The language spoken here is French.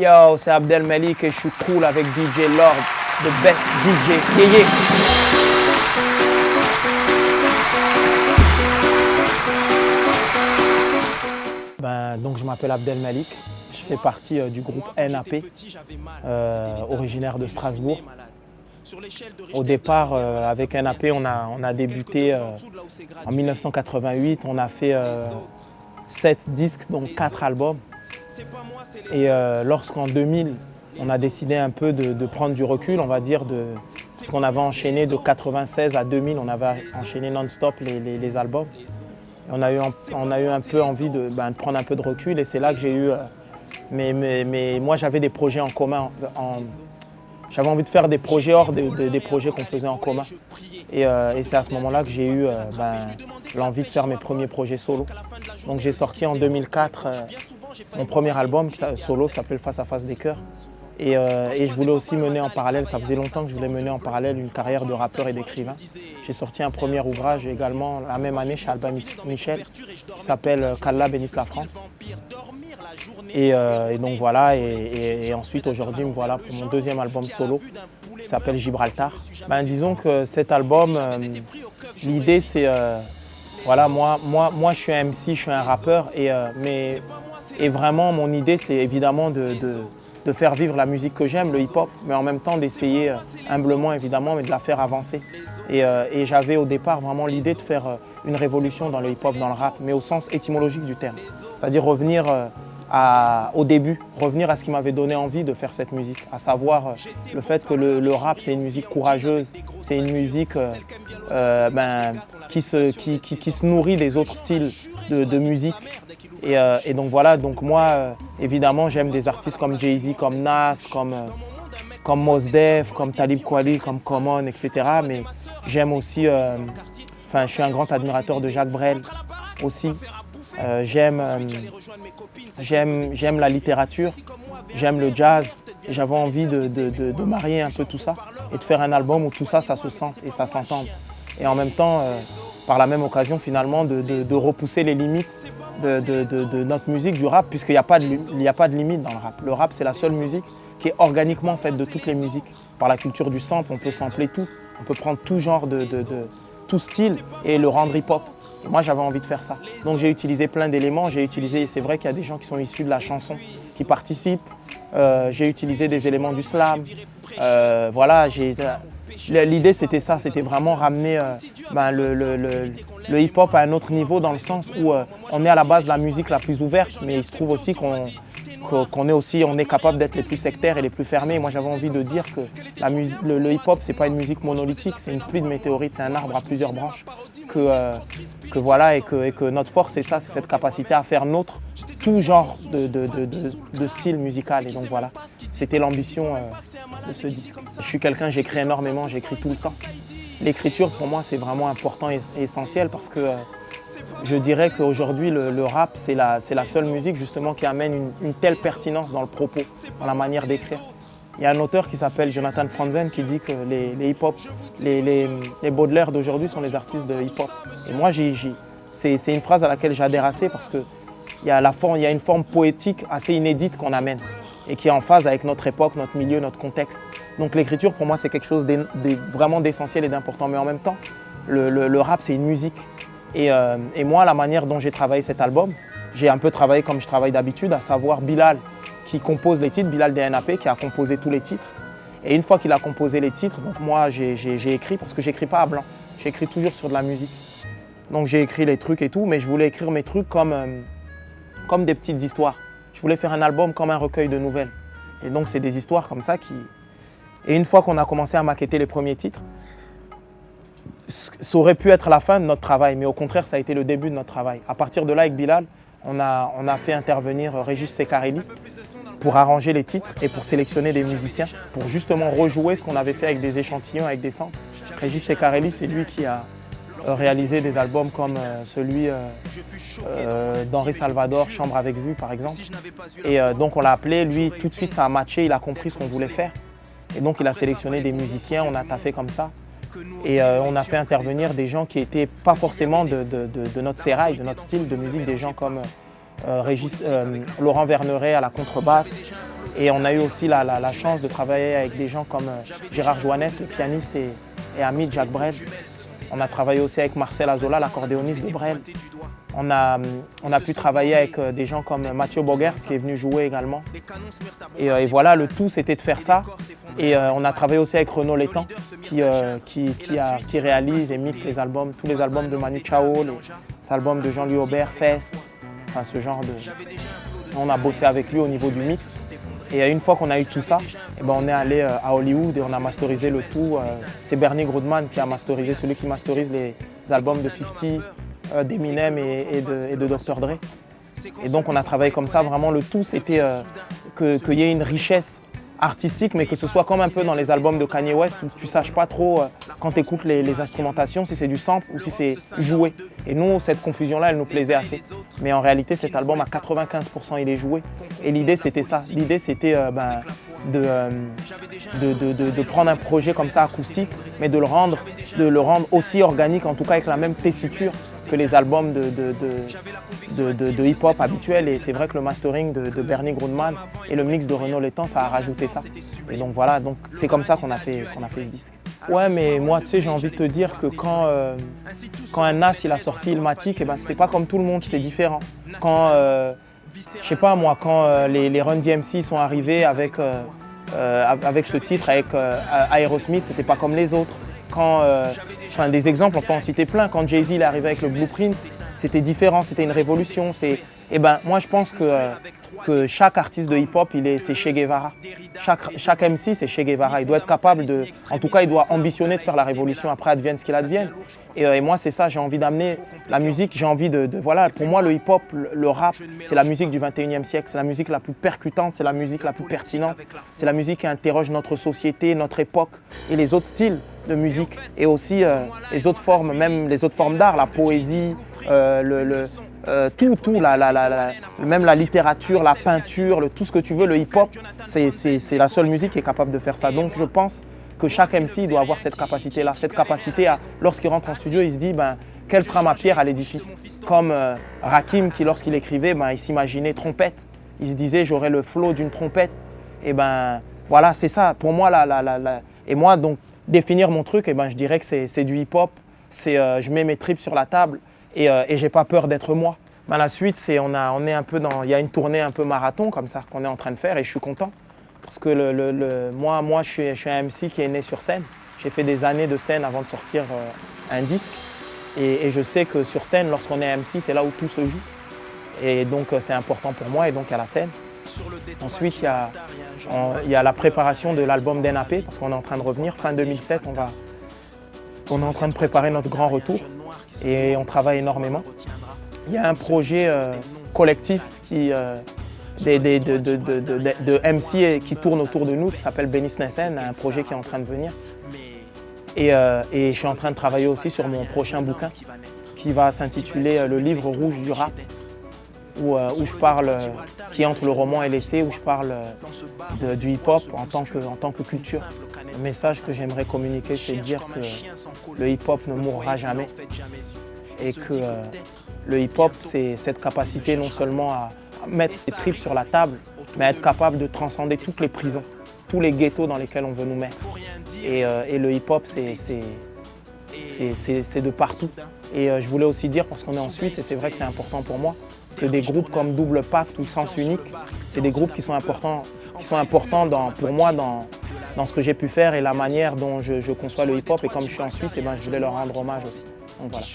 Yo, c'est Abdel Malik et je suis cool avec DJ Lord, the best DJ. Yeah, yeah. Donc je m'appelle Abdel Malik, je fais partie du groupe NAP, originaire de Strasbourg. Au départ, avec NAP, on a débuté en 1988, on a fait 7 disques, donc 4 albums. Et lorsqu'en 2000, on a décidé un peu de prendre du recul, on va dire, parce qu'on avait enchaîné de 96 à 2000, on avait enchaîné non-stop les albums. Et on a eu un peu envie de prendre un peu de recul et c'est là que j'ai eu... mais moi, j'avais des projets en commun. J'avais envie de faire des projets hors des projets qu'on faisait en commun. Et c'est à ce moment-là que j'ai eu l'envie de faire mes premiers projets solo. Donc j'ai sorti en 2004 mon premier album solo qui s'appelle Face à face des cœurs. Et je voulais aussi mener en parallèle, ça faisait longtemps que je voulais mener en parallèle une carrière de rappeur et d'écrivain. J'ai sorti un premier ouvrage également la même année chez Albin Michel qui s'appelle Qu'Allah bénisse la France. Et donc voilà, et ensuite aujourd'hui me voilà pour mon deuxième album solo qui s'appelle Gibraltar. Disons que cet album, l'idée c'est, voilà, moi je suis un MC, je suis un rappeur, et vraiment mon idée c'est évidemment de faire vivre la musique que j'aime, le hip-hop, mais en même temps d'essayer humblement évidemment, mais de la faire avancer. Et j'avais au départ vraiment l'idée de faire une révolution dans le hip-hop, dans le rap, mais au sens étymologique du terme. C'est-à-dire revenir au début, revenir à ce qui m'avait donné envie de faire cette musique, à savoir le fait que le rap c'est une musique courageuse, c'est une musique qui se nourrit des autres styles de musique. Et donc voilà, donc moi évidemment j'aime des artistes comme Jay-Z, comme Nas, comme Mos Def, comme Talib Kweli, comme Common, etc. Mais j'aime aussi, je suis un grand admirateur de Jacques Brel aussi. J'aime la littérature, j'aime le jazz. J'avais envie de marier un peu tout ça et de faire un album où tout ça, ça se sente et ça s'entende. Et en même temps, par la même occasion finalement, de repousser les limites de notre musique, du rap, puisqu'il n'y a pas de limite dans le rap. Le rap, c'est la seule musique qui est organiquement faite de toutes les musiques. Par la culture du sample, on peut sampler tout. On peut prendre tout genre tout style et le rendre hip-hop. Et moi, j'avais envie de faire ça. Donc j'ai utilisé plein d'éléments. C'est vrai qu'il y a des gens qui sont issus de la chanson, qui participent. J'ai utilisé des éléments du slam. Voilà, l'idée c'était ça, c'était vraiment ramener le hip-hop à un autre niveau dans le sens où on est à la base la musique la plus ouverte, mais il se trouve aussi qu'on est capable d'être les plus sectaires et les plus fermés. Moi j'avais envie de dire que le hip-hop c'est pas une musique monolithique, c'est une pluie de météorites, c'est un arbre à plusieurs branches. Voilà, et que notre force c'est ça, c'est cette capacité à faire nôtre tout genre de style musical. Et donc voilà, c'était l'ambition de ce disque. Je suis quelqu'un, j'écris énormément, j'écris tout le temps. L'écriture pour moi c'est vraiment important et essentiel parce que je dirais qu'aujourd'hui le rap c'est la seule musique justement qui amène une telle pertinence dans le propos, dans la manière d'écrire. Il y a un auteur qui s'appelle Jonathan Franzen qui dit que les hip-hop, les Baudelaire d'aujourd'hui sont les artistes de hip-hop. Et moi c'est une phrase à laquelle j'adhère assez parce que il y a une forme poétique assez inédite qu'on amène et qui est en phase avec notre époque, notre milieu, notre contexte. Donc l'écriture pour moi c'est quelque chose vraiment d'essentiel et d'important, mais en même temps le rap c'est une musique. Et moi la manière dont j'ai travaillé cet album, j'ai un peu travaillé comme je travaille d'habitude, à savoir Bilal qui compose les titres, Bilal des NAP qui a composé tous les titres. Et une fois qu'il a composé les titres, donc moi j'ai écrit, parce que j'écris pas à blanc, j'écris toujours sur de la musique. Donc j'ai écrit les trucs et tout, mais je voulais écrire mes trucs comme des petites histoires. Je voulais faire un album comme un recueil de nouvelles. Et donc c'est des histoires comme ça qui... Et une fois qu'on a commencé à maqueter les premiers titres, ça aurait pu être la fin de notre travail, mais au contraire ça a été le début de notre travail. À partir de là avec Bilal, on a fait intervenir Régis Sekarelli pour arranger les titres et pour sélectionner des musiciens, pour justement rejouer ce qu'on avait fait avec des échantillons, avec des samples. Régis Sekarelli, c'est lui qui a réalisé des albums comme celui d'Henri Salvador, Chambre avec vue par exemple. Et donc on l'a appelé, lui tout de suite ça a matché, il a compris ce qu'on voulait faire. Et donc il a sélectionné des musiciens, on a taffé comme ça. Et on a fait intervenir des gens qui n'étaient pas forcément de notre sérail, de notre style de musique, des gens comme Laurent Verneret à la contrebasse, Et on a eu aussi la chance de travailler avec des gens comme Gérard Joannes, le pianiste, et Hamid Jacques Brel. On a travaillé aussi avec Marcel Azola, l'accordéoniste de Brel. On a pu travailler avec des gens comme Mathieu Bogert, qui est venu jouer également. Et voilà, le tout, c'était de faire ça. Et on a travaillé aussi avec Renaud Létang, qui réalise et mixe les albums, tous les albums de Manu Chao, les albums de Jean-Louis Aubert, Fest, enfin ce genre de... On a bossé avec lui au niveau du mix. Et une fois qu'on a eu tout ça, on est allé à Hollywood et on a masterisé le tout. C'est Bernie Grudman qui a masterisé, celui qui masterise les albums de 50, d'Eminem et de Dr. Dre. Et donc on a travaillé comme ça, vraiment le tout c'était qu'il y ait une richesse artistique, mais que ce soit comme un peu dans les albums de Kanye West où tu ne saches pas trop quand tu écoutes les instrumentations si c'est du sample ou si c'est joué. Et nous, cette confusion-là, elle nous plaisait assez. Mais en réalité, cet album, à 95%, il est joué. Et l'idée, c'était ça. L'idée, c'était de prendre un projet comme ça, acoustique, mais de le rendre aussi organique, en tout cas avec la même tessiture que les albums de hip-hop habituels. Et c'est vrai que le mastering de Bernie Grudman et le mix de Renaud Létang, ça a rajouté ça. Et donc voilà, donc c'est comme ça qu'on a fait ce disque. Ouais, mais moi, tu sais, j'ai envie de te dire que quand un Nas il a sorti Illmatic, c'était pas comme tout le monde, c'était différent. Quand, je sais pas moi, quand les Run DMC sont arrivés avec ce titre, avec Aerosmith, c'était pas comme les autres. Enfin, des exemples, on peut en citer plein. Quand Jay-Z est arrivé avec le Blueprint, c'était différent, c'était une révolution. Moi, je pense que chaque artiste de hip-hop, c'est Che Guevara. Chaque MC, c'est Che Guevara. Il doit être capable en tout cas, il doit ambitionner de faire la révolution. Après, advienne ce qu'il advienne. Et moi, c'est ça, j'ai envie d'amener la musique. J'ai envie voilà, pour moi, le hip-hop, le rap, c'est la musique du 21e siècle. C'est la musique la plus percutante, c'est la musique la plus pertinente. C'est la musique qui interroge notre société, notre époque et les autres styles de musique. Et aussi les autres formes, même les autres formes d'art, la poésie, même la littérature, la peinture, tout ce que tu veux, le hip-hop, c'est la seule musique qui est capable de faire ça. Donc je pense que chaque MC doit avoir cette capacité-là, lorsqu'il rentre en studio, il se dit quelle sera ma pierre à l'édifice. Comme Rakim qui, lorsqu'il écrivait, il s'imaginait trompette. Il se disait j'aurai le flow d'une trompette. Et voilà, c'est ça. Pour moi, et moi, donc, définir mon truc, je dirais que c'est du hip-hop. Je mets mes tripes sur la table. Et j'ai pas peur d'être moi. La suite, on est un peu il y a une tournée un peu marathon comme ça qu'on est en train de faire et je suis content. Parce que moi je suis un MC qui est né sur scène. J'ai fait des années de scène avant de sortir un disque. Et je sais que sur scène, lorsqu'on est MC, c'est là où tout se joue. Et donc c'est important pour moi et donc il y a la scène. Ensuite, il y a la préparation de l'album d'NAP parce qu'on est en train de revenir. Fin 2007, on est en train de préparer notre grand retour. Et on travaille énormément. Il y a un projet collectif de MC qui tourne autour de nous, qui s'appelle Benny Snessen, un projet qui est en train de venir. Et je suis en train de travailler aussi sur mon prochain bouquin qui va s'intituler Le livre rouge du rap, où je parle, qui est entre le roman et l'essai, où je parle du hip-hop en tant que culture. Le message que j'aimerais communiquer, c'est de dire que le hip-hop ne mourra jamais et que le hip-hop, c'est cette capacité non seulement à mettre ses tripes sur la table, mais à être capable de transcender toutes les prisons, tous les ghettos dans lesquels on veut nous mettre. Et le hip-hop, c'est de partout. Et je voulais aussi dire, parce qu'on est en Suisse, et c'est vrai que c'est important pour moi, que des groupes comme Double Pacte ou Sens Unique, c'est des groupes qui sont importants pour moi dans ce que j'ai pu faire et la manière dont je conçois le hip-hop. Et comme je suis en Suisse, je voulais leur rendre hommage aussi. Donc voilà.